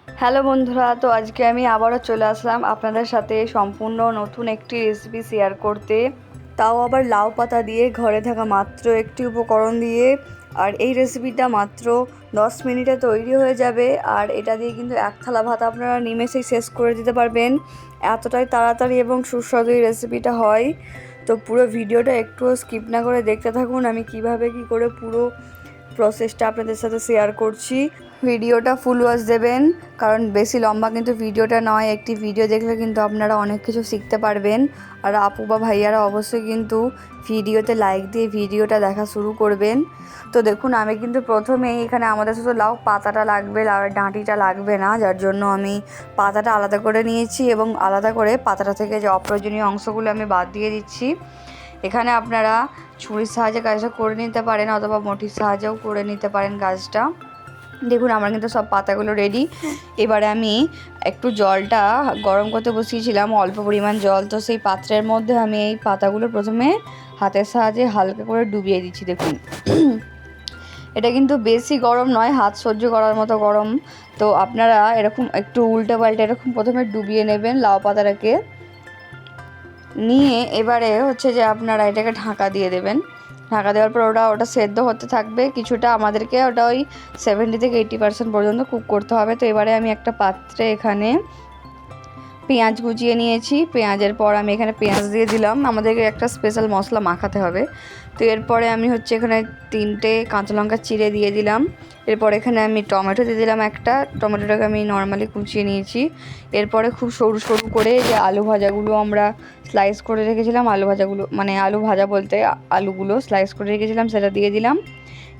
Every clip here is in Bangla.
হ্যালো বন্ধুরা, তো আজকে আমি আবারও চলে আসলাম আপনাদের সাথে সম্পূর্ণ নতুন একটি রেসিপি শেয়ার করতে, তাও আবার লাউ পাতা দিয়ে, ঘরে থাকা মাত্র একটি উপকরণ দিয়ে। আর এই রেসিপিটা মাত্র 10 মিনিটে তৈরি হয়ে যাবে, আর এটা দিয়ে কিন্তু এক থালা ভাত আপনারা নিমেষেই শেষ করে দিতে পারবেন। এতটাই তাড়াতাড়ি এবং সুস্বাদু এই রেসিপিটা হয়। তো পুরো ভিডিওটা একটুও স্কিপ না করে দেখতে থাকুন, আমি কিভাবে কি করে পুরো প্রসেসটা আপনাদের সাথে শেয়ার করছি। ভিডিওটা ফুল ওয়াচ দেবেন, কারণ বেশি লম্বা কিন্তু ভিডিওটা নয়। একটি ভিডিও দেখলে কিন্তু আপনারা অনেক কিছু শিখতে পারবেন। আর আপু বা ভাইয়ারা অবশ্যই কিন্তু ভিডিওতে লাইক দিয়ে ভিডিওটা দেখা শুরু করবেন। তো দেখুন, আমি কিন্তু প্রথমেই এখানে আমাদের শুধু লাউ পাতাটা লাগবে, লাউয়ের ডাঁটিটা লাগবে না, যার জন্য আমি পাতাটা আলাদা করে নিয়েছি এবং আলাদা করে পাতাটা থেকে যে অপ্রয়োজনীয় অংশগুলো আমি বাদ দিয়ে দিচ্ছি। এখানে আপনারা ছুরির সাহায্যে কাজটা করে নিতে পারেন, অথবা বটির সাহায্যেও করে নিতে পারেন কাজটা। দেখুন, আমার কিন্তু সব পাতাগুলো রেডি। এবারে আমি একটু জলটা গরম করতে বসিয়েছিলাম, অল্প পরিমাণ জল। তো সেই পাত্রের মধ্যে আমি এই পাতাগুলো প্রথমে হাতের সাহায্যে হালকা করে ডুবিয়ে দিচ্ছি। দেখুন, এটা কিন্তু বেশি গরম নয়, হাত সহ্য করার মতো গরম। তো আপনারা এরকম একটু উল্টে পাল্টে এরকম প্রথমে ডুবিয়ে নেবেন লাউ পাতাটাকে নিয়ে। এবারে হচ্ছে যে আপনারা এটাকে ঢাকা দিয়ে দেবেন। ঢাকা দেওয়ার পর ওটা সেদ্ধ হতে থাকবে কিছুটা। আমাদেরকে ওটা ওই 70 থেকে 80% পর্যন্ত কুক করতে হবে। তো এবারে আমি একটা পাত্রে এখানে পেঁয়াজ কুচিয়ে নিয়েছি। পেঁয়াজের পর আমি এখানে পেঁয়াজ দিয়ে দিলাম। আমাদেরকে একটা স্পেশাল মশলা মাখাতে হবে। তো এরপরে আমি হচ্ছে এখানে 3টে কাঁচা লঙ্কা চিড়ে দিয়ে দিলাম। এরপর এখানে আমি টমেটো দিয়ে দিলাম একটা। টমেটোটাকে আমি নর্মালি কুচিয়ে নিয়েছি। এরপরে খুব সরু সরু করে যে আলু ভাজাগুলো আমরা স্লাইস করে রেখেছিলাম, আলু ভাজাগুলো মানে আলু ভাজা বলতে আলুগুলো স্লাইস করে রেখেছিলাম, সেটা দিয়ে দিলাম।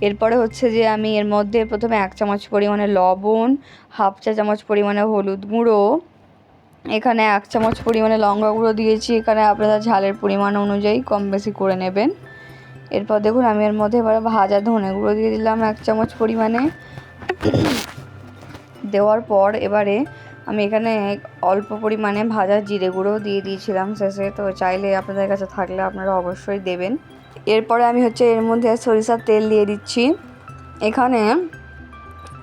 এরপরে হচ্ছে যে আমি এর মধ্যে প্রথমে 1 চামচ পরিমাণে লবণ, হাফ চা চামচ পরিমাণে হলুদ গুঁড়ো, এখানে 1 চামচ পরিমাণে লঙ্কা গুঁড়ো দিয়েছি। এখানে আপনারা ঝালের পরিমাণ অনুযায়ী কম বেশি করে নেবেন। এরপর দেখুন, আমি এর মধ্যে এবার ভাজা ধনে গুঁড়ো দিয়ে দিলাম 1 চামচ পরিমাণে। দেওয়ার পর এবারে আমি এখানে অল্প পরিমাণে ভাজা জিরে গুঁড়ো দিয়ে দিয়েছিলাম শেষে। তো চাইলে আপনাদের কাছে থাকলে আপনারা অবশ্যই দেবেন। এরপরে আমি হচ্ছে এর মধ্যে সরিষার তেল দিয়ে দিচ্ছি। এখানে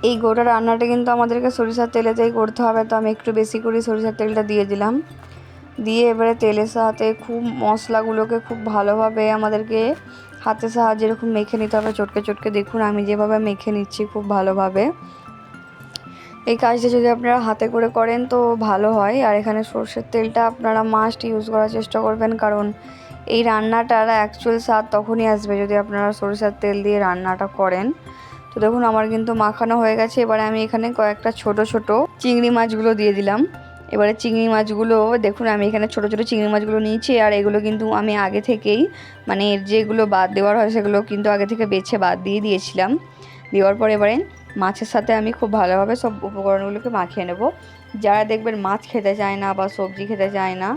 এই গোটা রান্নাটা কিন্তু আমাদেরকে সরিষার তেলেতেই করতে হবে। তো আমি একটু বেশি করে সরিষার তেলটা দিয়ে দিলাম। দিয়ে এবারে তেলের সাথে খুব মশলাগুলোকে খুব ভালোভাবে আমাদেরকে হাতের সাহায্যে এরকম মেখে নিতে হবে, চটকে চটকে। দেখুন আমি যেভাবে মেখে নিচ্ছি খুব ভালোভাবে। এই কাজটা যদি আপনারা হাতে করে করেন তো ভালো হয়। আর এখানে সরষের তেলটা আপনারা মাস্ট ইউজ করার চেষ্টা করবেন, কারণ এই রান্নাটার অ্যাকচুয়াল স্বাদ তখনই আসবে যদি আপনারা সরিষার তেল দিয়ে রান্নাটা করেন। তো দেখুন, আমার কিন্তু মাখানো হয়ে গেছে। এবারে আমি এখানে কয়েকটা ছোট ছোট চিংড়ি মাছগুলো দিয়ে দিলাম। এবারে চিংড়ি মাছগুলো দেখুন, আমি এখানে ছোট ছোট চিংড়ি মাছগুলো নিয়েছি। আর এগুলো কিন্তু আমি আগে থেকেই মানে এর যেগুলো বাদ দেওয়ার হয় সেগুলো কিন্তু আগে থেকে বেছে বাদ দিয়ে দিয়েছিলাম। দেওয়ার পর এবারে মাছের সাথে আমি খুব ভালোভাবে সব উপকরণগুলোকে মাখিয়ে নেব। যারা দেখবেন মাছ খেতে চায় না বা সবজি খেতে চায় না,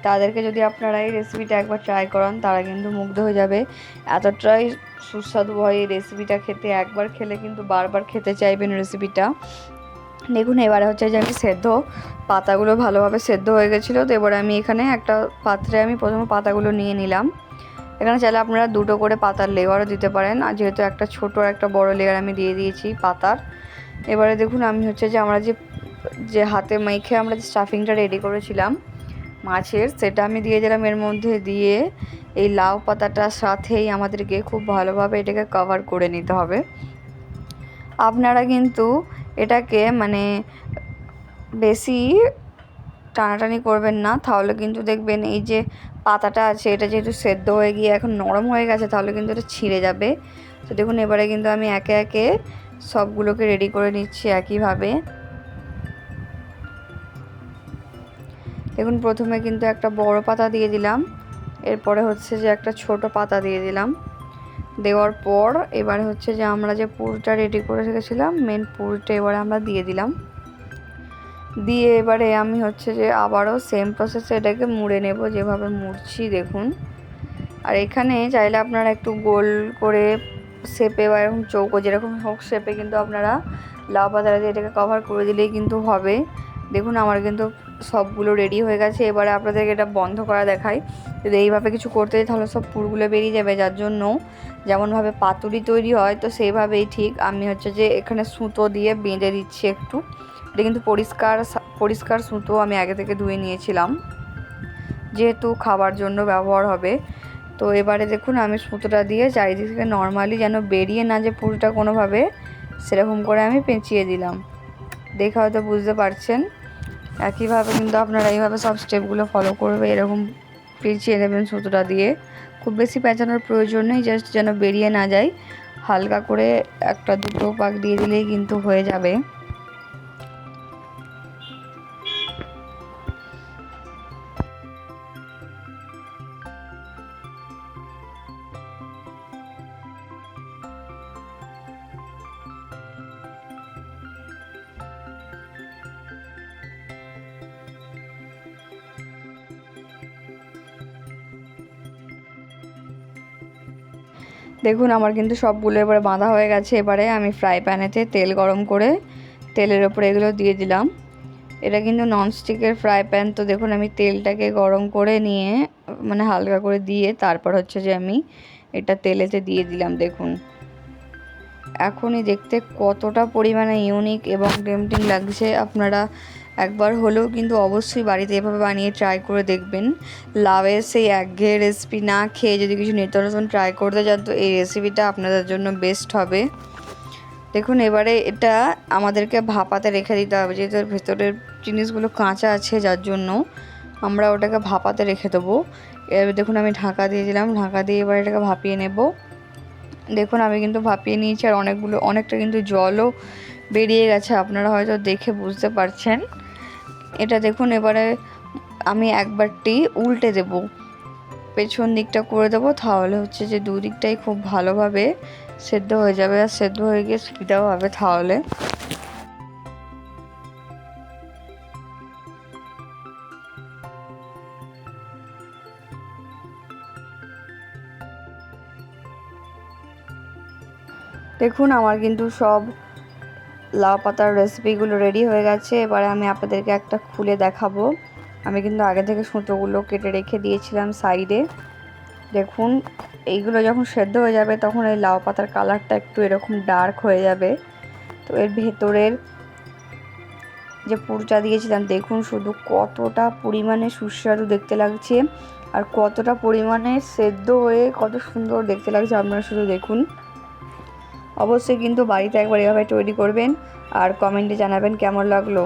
তাদেরকে যদি আপনারা এই রেসিপিটা একবার ট্রাই করান, তারা কিন্তু মুগ্ধ হয়ে যাবে। এতটাই সুস্বাদু হয় এই রেসিপিটা খেতে, একবার খেলে কিন্তু বারবার খেতে চাইবেন রেসিপিটা। দেখুন, এবারে হচ্ছে যে আমি পাতাগুলো ভালোভাবে সেদ্ধ হয়ে গেছিলো। তো এবারে আমি এখানে একটা পাত্রে আমি প্রথমে পাতাগুলো নিয়ে নিলাম। এখানে চাইলে আপনারা 2টো করে পাতার লেয়ারও দিতে পারেন, আর যেহেতু একটা ছোট আর একটা বড় লেয়ার আমি দিয়ে দিয়েছি পাতার। এবারে দেখুন, আমি হচ্ছে যে আমরা যে হাতে মেখে আমরা যে স্টাফিংটা রেডি করেছিলাম মাছের, সেটা আমি দিয়ে দিলাম এর মধ্যে। দিয়ে এই লাউ পাতাটার সাথেই আমাদেরকে খুব ভালোভাবে এটাকে কভার করে নিতে হবে। আপনারা কিন্তু এটাকে মানে বেশি টানাটানি করবেন না, তাহলে কিন্তু দেখবেন এই যে পাতাটা আছে এটা যেহেতু সেদ্ধ হয়ে গিয়ে এখন নরম হয়ে গেছে, তাহলে কিন্তু এটা ছিঁড়ে যাবে। তো দেখুন, এবারে কিন্তু আমি একে একে সবগুলোকে রেডি করে নিচ্ছি একইভাবে। দেখুন, প্রথমে কিন্তু একটা বড় পাতা দিয়ে দিলাম, এরপরে হচ্ছে যে একটা ছোট পাতা দিয়ে দিলাম। দেওয়ার পর এবারে হচ্ছে যে আমরা যে পুরটা রেডি করে রেখেছিলাম মেন পুরটা এবারে আমরা দিয়ে দিলাম। দিয়ে এবারে আমি হচ্ছে যে আবারও সেম প্রসেসে এটাকে মুড়ে নেব, যেভাবে মুড়ছি দেখুন। আর এখানে চাইলে আপনারা একটু গোল করে শেপে বা এরকম চৌকো যেরকম হোক শেপে কিন্তু আপনারা লাউ পাতাটা দিয়ে এটাকে কভার করে দিলেই কিন্তু হবে। দেখুন, আমার কিন্তু সবগুলো রেডি হয়ে গেছে। এবারে আপনাদেরকে এটা বন্ধ করা দেখাই। যদি এইভাবে কিছু করতে যাই তাহলে সব পুরগুলো বেরিয়ে যাবে, যার জন্য যেমনভাবে পাতুরি তৈরি হয় তো সেইভাবেই ঠিক আমি হচ্ছে যে এখানে সুতো দিয়ে বেঁধে দিচ্ছি একটু, এটা কিন্তু পরিষ্কার সুতো, আমি আগে থেকে ধুয়ে নিয়েছিলাম যেহেতু খাবার জন্য ব্যবহার হবে। তো এবারে দেখুন আমি সুতোটা দিয়ে চারিদিক থেকে নর্মালি যেন বেরিয়ে না যে পুরোটা কোনোভাবে, সেরকম করে আমি পেঁচিয়ে দিলাম। দেখে হয়তো বুঝতে পারছেন। একইভাবে কিন্তু আপনারা এইভাবে সব স্টেপগুলো ফলো করবে, এরকম পেঁচিয়ে নেবেন সুতোটা দিয়ে। খুব বেশি পেঁচানোর প্রয়োজন নেই, জাস্ট যেন বেরিয়ে না যায়, হালকা করে একটা দুটো পাক দিয়ে দিলেই কিন্তু হয়ে যাবে। দেখুন আমার কিন্তু সবগুলো এবারে বাঁধা হয়ে গেছে। এবারে আমি ফ্রাই প্যানেতে তেল গরম করে তেলের ওপরে এগুলো দিয়ে দিলাম। এটা কিন্তু ননস্টিকের ফ্রাই প্যান। তো দেখুন আমি তেলটাকে গরম করে নিয়ে মানে হালকা করে দিয়ে তারপর হচ্ছে যে আমি এটা তেলেতে দিয়ে দিলাম। দেখুন এখনই দেখতে কতটা পরিমাণে ইউনিক এবং টেম্পটিং লাগছে। আপনারা একবার হলেও কিন্তু অবশ্যই বাড়িতে এভাবে বানিয়ে ট্রাই করে দেখবেন। লাউয়ের সেই একঘেয়ে রেসিপি না খেয়ে যদি কিছু নিত্য নতুন ট্রাই করতে চান তো এই রেসিপিটা আপনাদের জন্য বেস্ট হবে। দেখুন এবারে এটা আমাদেরকে ভাপাতে রেখে দিতে হবে, যেহেতু ভেতরের জিনিসগুলো কাঁচা আছে যার জন্য আমরা ওটাকে ভাপাতে রেখে দেবো। এবার দেখুন আমি ঢাকা দিয়ে দিলাম, ঢাকা দিয়ে এবার এটাকে ভাপিয়ে নেব। দেখুন আমি কিন্তু ভাপিয়ে নিয়েছি আর অনেকটা কিন্তু জলও বেরিয়ে গেছে, আপনারা হয়তো দেখে বুঝতে পারছেন। এটা দেখুন এবারে আমি একবারটি উল্টে দেব, পেছন দিকটা করে দেবো, তাহলে হচ্ছে যে দুদিকটাই খুব ভালোভাবে সেদ্ধ হয়ে যাবে আর সেদ্ধ হয়ে গিয়ে সুবিধাও হবে তাহলে। দেখুন আমার কিন্তু সব লাউ পাতার রেসিপিগুলো রেডি হয়ে গেছে। এবারে আমি আপনাদেরকে একটা খুলে দেখাবো। আমি কিন্তু আগে থেকে সুতোগুলো কেটে রেখে দিয়েছিলাম সাইডে। দেখুন এইগুলো যখন সেদ্ধ হয়ে যাবে তখন এই লাউ পাতার কালারটা একটু এরকম ডার্ক হয়ে যাবে। তো এর ভেতরের যে পুরটা দিয়েছিলাম দেখুন শুধু কতটা পরিমাণে সুস্বাদু দেখতে লাগছে আর কতটা পরিমাণে সেদ্ধ হয়ে কত সুন্দর দেখতে লাগছে, আপনারা শুধু দেখুন। অবশ্যই কিন্তু বাড়িতে একবার এভাবে তৈরি করবেন আর কমেন্টে জানাবেন কেমন লাগলো।